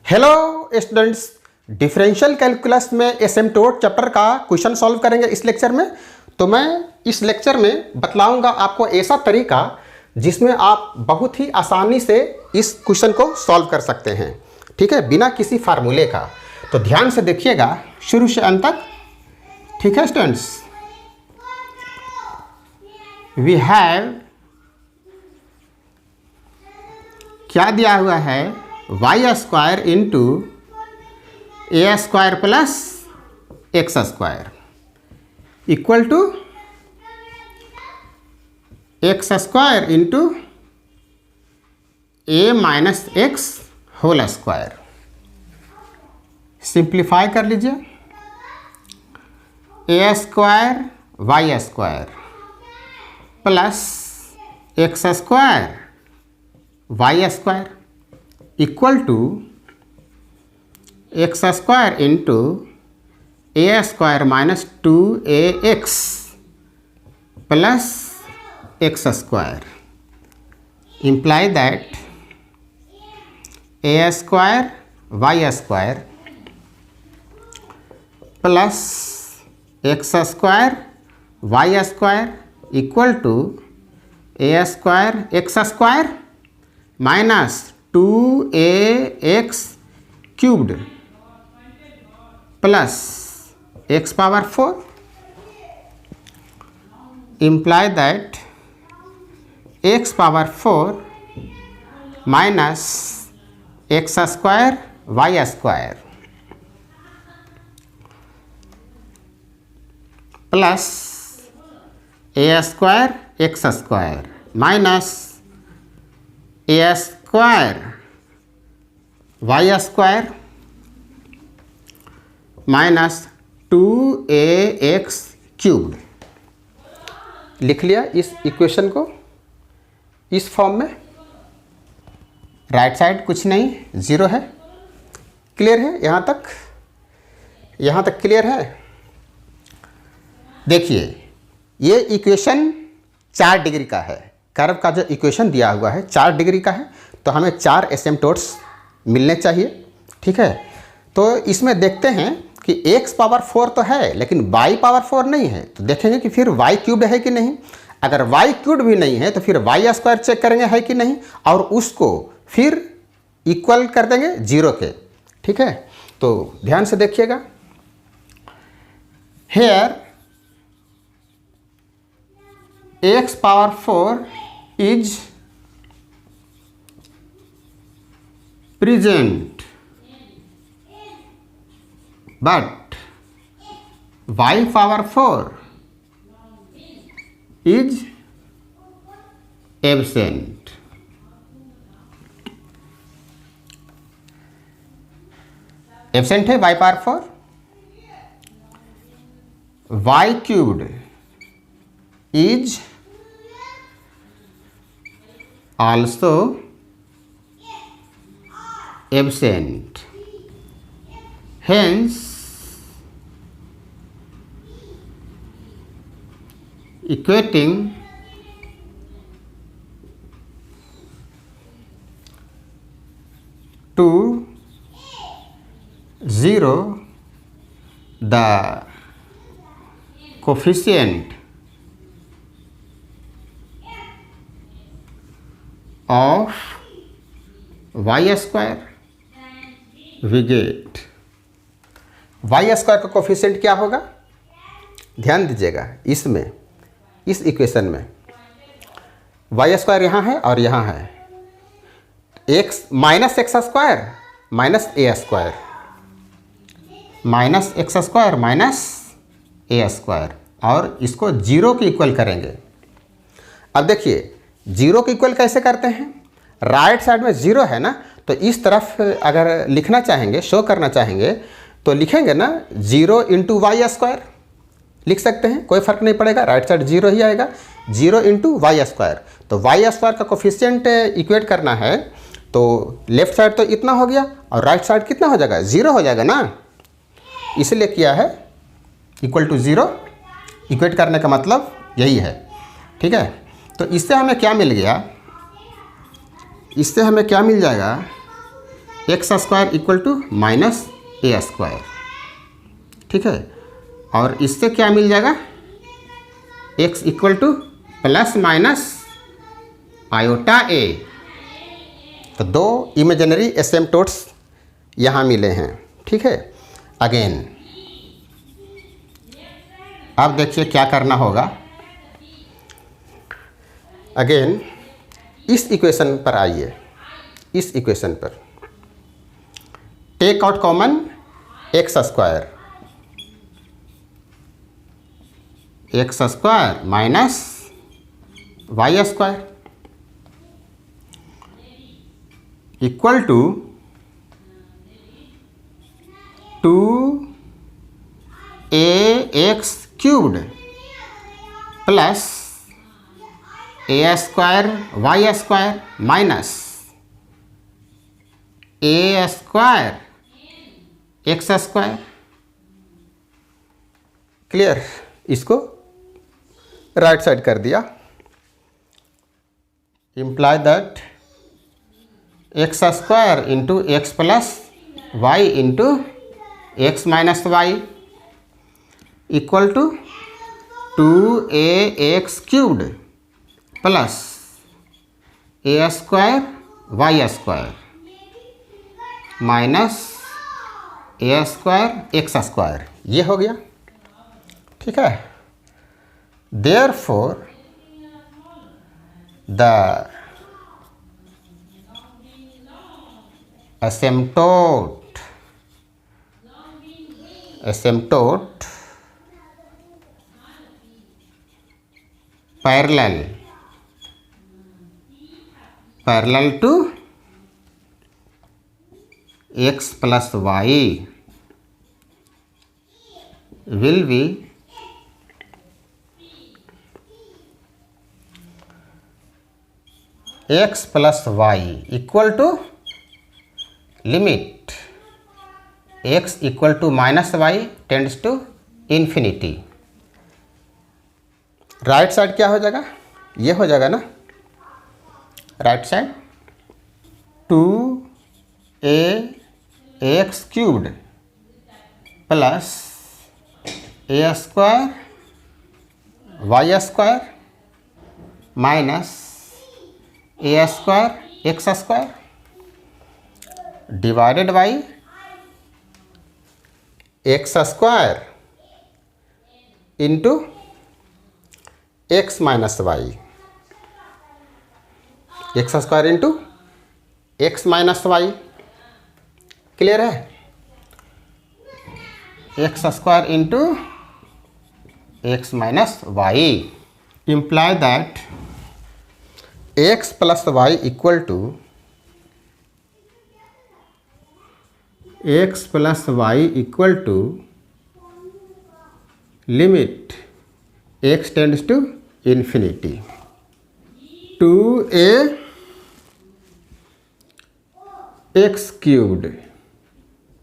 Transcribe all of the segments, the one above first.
Hello students, differential calculus में asymptote chapter का question solve करेंगे इस लेक्चर में। तो मैं इस लेक्चर में बतलाऊंगा आपको ऐसा तरीका जिसमें आप बहुत ही आसानी से इस क्वेश्चन को सॉल्व कर सकते हैं, ठीक है, बिना किसी फार्मूले का। तो ध्यान से देखिएगा शुरू से अंत तक, ठीक है स्टूडेंट्स। वी हैव, क्या दिया हुआ है, Y square into A square plus X square equal to X square into A minus X whole square. Simplify कर लीजिए। A square Y square plus X square Y square equal to X square into A square minus 2ax plus X square imply that A square Y square plus X square Y square equal to A square x square minus 2ax cubed plus x power 4 imply that x power 4 minus x square Y square plus A square x square minus A square Y square minus 2ax cubed. लिख लिया इस equation को इस form में। Right side कुछ नहीं, zero है। Clear है यहाँ तक? यहाँ तक क्लियर है? देखिए, ये इक्वेशन 4 डिग्री का है। कर्व का जो इक्वेशन दिया हुआ है 4 डिग्री का है, तो हमें 4 एसिम्प्टोट्स मिलने चाहिए, ठीक है। तो इसमें देखते हैं कि x पावर 4 तो है लेकिन y पावर 4 नहीं है, तो देखेंगे कि फिर y क्यूब है कि नहीं। अगर y क्यूब भी नहीं है तो फिर y स्क्वायर चेक करेंगे है कि नहीं, और उसको फिर इक्वल कर देंगे 0 के, ठीक है। तो ध्यान से देखिएगा। Here x power 4 is present but y power 4 is absent। Absent है y power 4, y cubed is also absent, hence equating to 0 the coefficient of y square we get y square का कोफिशिएंट क्या होगा, ध्यान दीजिएगा। इसमें इस equation में y square यहाँ है और यहाँ है, x minus x square minus ए square minus x square minus ए स्क्वायर, और इसको 0 के इक्वल करेंगे। अब देखिए 0 के इक्वल कैसे करते हैं, राइट साइड में 0 है ना, तो इस तरफ अगर लिखना चाहेंगे, शो करना चाहेंगे, तो लिखेंगे ना 0 इंटू वाई स्क्वायर लिख सकते हैं, कोई फर्क नहीं पड़ेगा, राइट साइड 0 ही आएगा। 0 इंटू वाई स्क्वायर, तो वाई स्क्वायर का कोफिशिएंट इक्वेट करना है, तो लेफ्ट साइड तो इतना हो गया और राइट साइड कितना हो जाएगा, 0 हो जाएगा ना, इसलिए किया है इक्वल टू 0। इक्वेट करने का मतलब यही है, ठीक है। तो इससे हमें क्या मिल गया, इससे हमें क्या मिल जाएगा, X square equal to minus A square, ठीक है। और इससे क्या मिल जाएगा, X equal to plus minus iota A. तो दो इमेजिनरी एसिम्पटोट्स यहाँ मिले हैं, ठीक है। अगेन अब देखिए क्या करना होगा। अगेन इस इक्वेशन पर आइए, इस इक्वेशन पर take out common x square, x square minus y square equal to 2ax cubed plus A square Y square minus A square x square. Clear, इसको राइट साइड कर दिया। Imply that x square into x plus y into x minus y equal to 2ax cubed plus A square Y square minus A square x square. ये हो गया, ठीक है। Therefore the asymptote parallel to x plus y will be x plus y equal to limit x equal to minus Y tends to infinity. Right side क्या हो जाएगा, ये हो जाएगा ना, right side 2ax cubed plus A square Y square minus A square x square divided by x square into x minus Y, X square into x minus Y. Clear है, X square into x minus Y imply that X plus Y equal to x plus Y equal to limit x tends to infinity 2ax cubed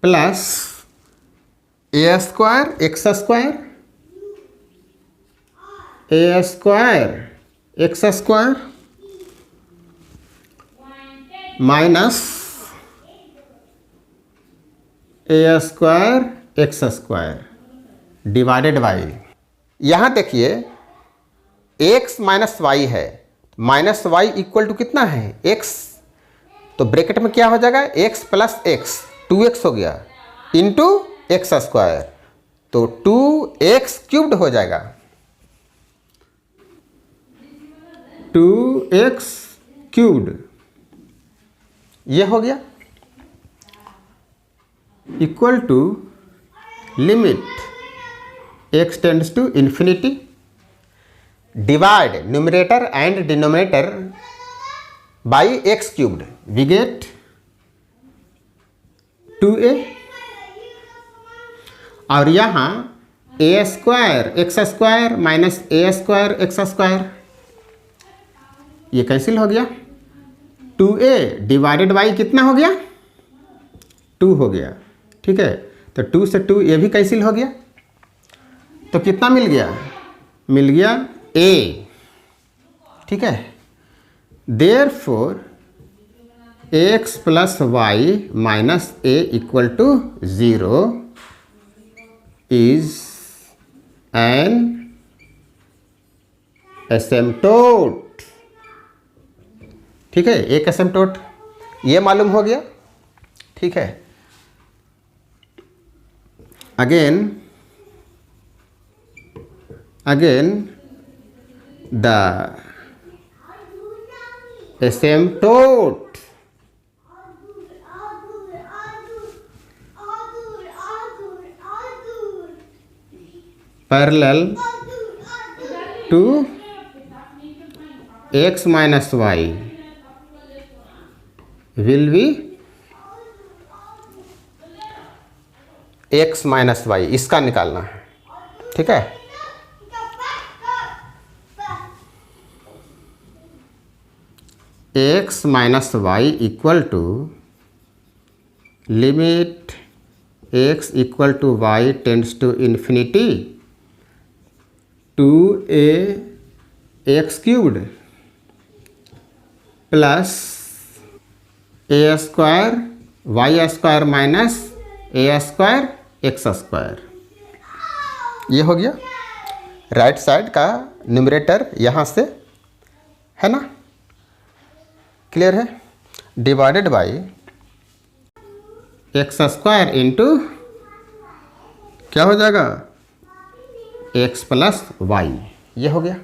plus A square x square a square x square minus A square x square divided by, यहाँ देखिए x minus y है, minus y equal to कितना है x, तो bracket में क्या हो जाएगा x प्लस एक्स 2x हो गया इंटू एक्स स्क्वायर, तो 2x क्यूब्ड हो जाएगा, 2x क्यूब्ड ये हो गया equal to limit x tends to infinity divide numerator and denominator by x cubed, we get 2a और यहाँ a square x square minus A square x square ये cancel हो गया, 2a डिवाइडेड बाई कितना हो गया 2 हो गया, ठीक है। तो 2 से 2 ये भी कैंसिल हो गया, तो कितना मिल गया, मिल गया a, ठीक है। Therefore x plus y minus a equal to 0 is an asymptote. ठीक है, एक एसिम्प्टोट ये मालूम हो गया। ठीक है, again the asymptote parallel to x minus y will be x minus y, इसका निकालना है। ठीक है, x minus y equal to limit x equal to y tends to infinity 2a x cubed plus A square Y square minus A square x square. ये हो गया right side का numerator, यहाँ से है ना, क्लियर है। Divided by x square into क्या हो जाएगा, एक्स प्लस वाई, ये हो गया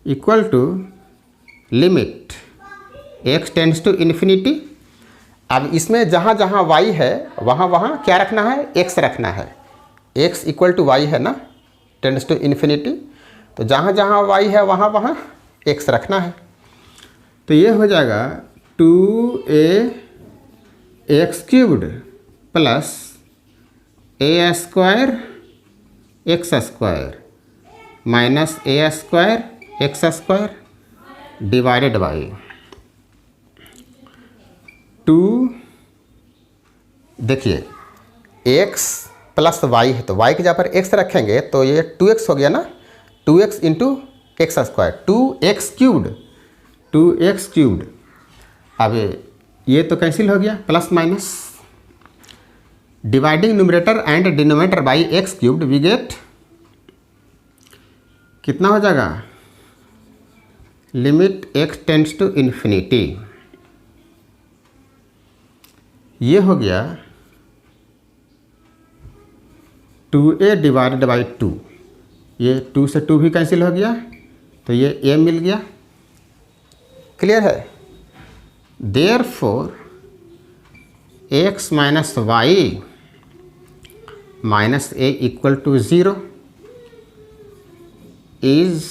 equal to limit x tends to infinity. अब इसमें जहाँ जहाँ y है वहाँ वहाँ क्या रखना है, x रखना है। x इक्वल टू वाई है ना, टेंड्स टू इन्फिनिटी, तो जहाँ जहाँ y है वहाँ वहाँ x रखना है। तो ये हो जाएगा 2a x cubed plus A square x square minus A square x square divided by 2। देखिए x प्लस वाई है तो y की जगह पर x रखेंगे तो ये 2x हो गया ना, 2x into x square 2x cubed. अब ये तो कैंसिल हो गया, plus minus dividing numerator and denominator by x cubed, we get कितना हो जाएगा, limit x tends to infinity. ये हो गया 2a डिवाइडेड बाई 2, ये 2 से 2 भी कैंसिल हो गया तो ये a मिल गया। क्लियर है। Therefore x minus y minus a equal to 0 is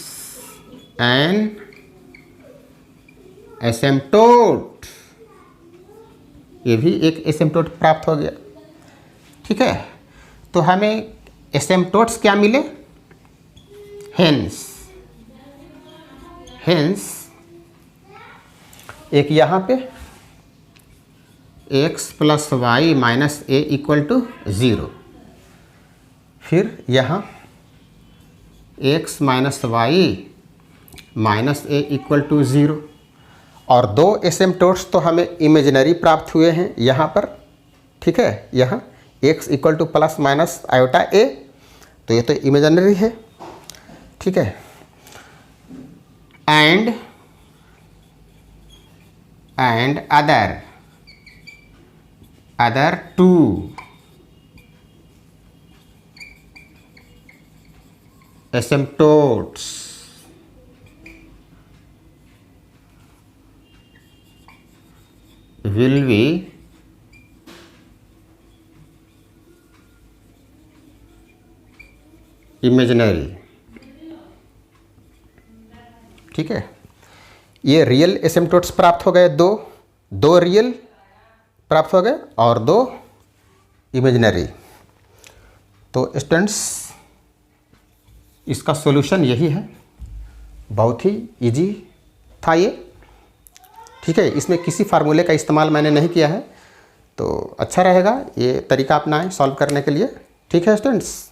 an asymptote. ये भी एक एसिम्प्टोट प्राप्त हो गया। ठीक है, तो हमें एसिम्प्टोट्स क्या मिले, हेंस एक यहाँ पे x plus y minus a equal to 0, फिर यहाँ x minus y minus a equal to 0, और दो एसिम्प्टोट्स तो हमें इमेजिनरी प्राप्त हुए हैं यहाँ पर। ठीक है, यहाँ x equal to plus minus iota a, तो ये तो इमेजिनरी है। ठीक है, and other two asymptotes will be imaginary। ठीक है, ये रियल एसिम्प्टोट्स प्राप्त हो गए, दो रियल प्राप्त हो गए और 2 इमेजिनरी। तो स्टूडेंट्स इसका सॉल्यूशन यही है, बहुत ही इजी था ये। ठीक है, इसमें किसी फार्मूले का इस्तेमाल मैंने नहीं किया है, तो अच्छा रहेगा ये तरीका अपनाएं सॉल्व करने के लिए। ठीक है स्टूडेंट्स।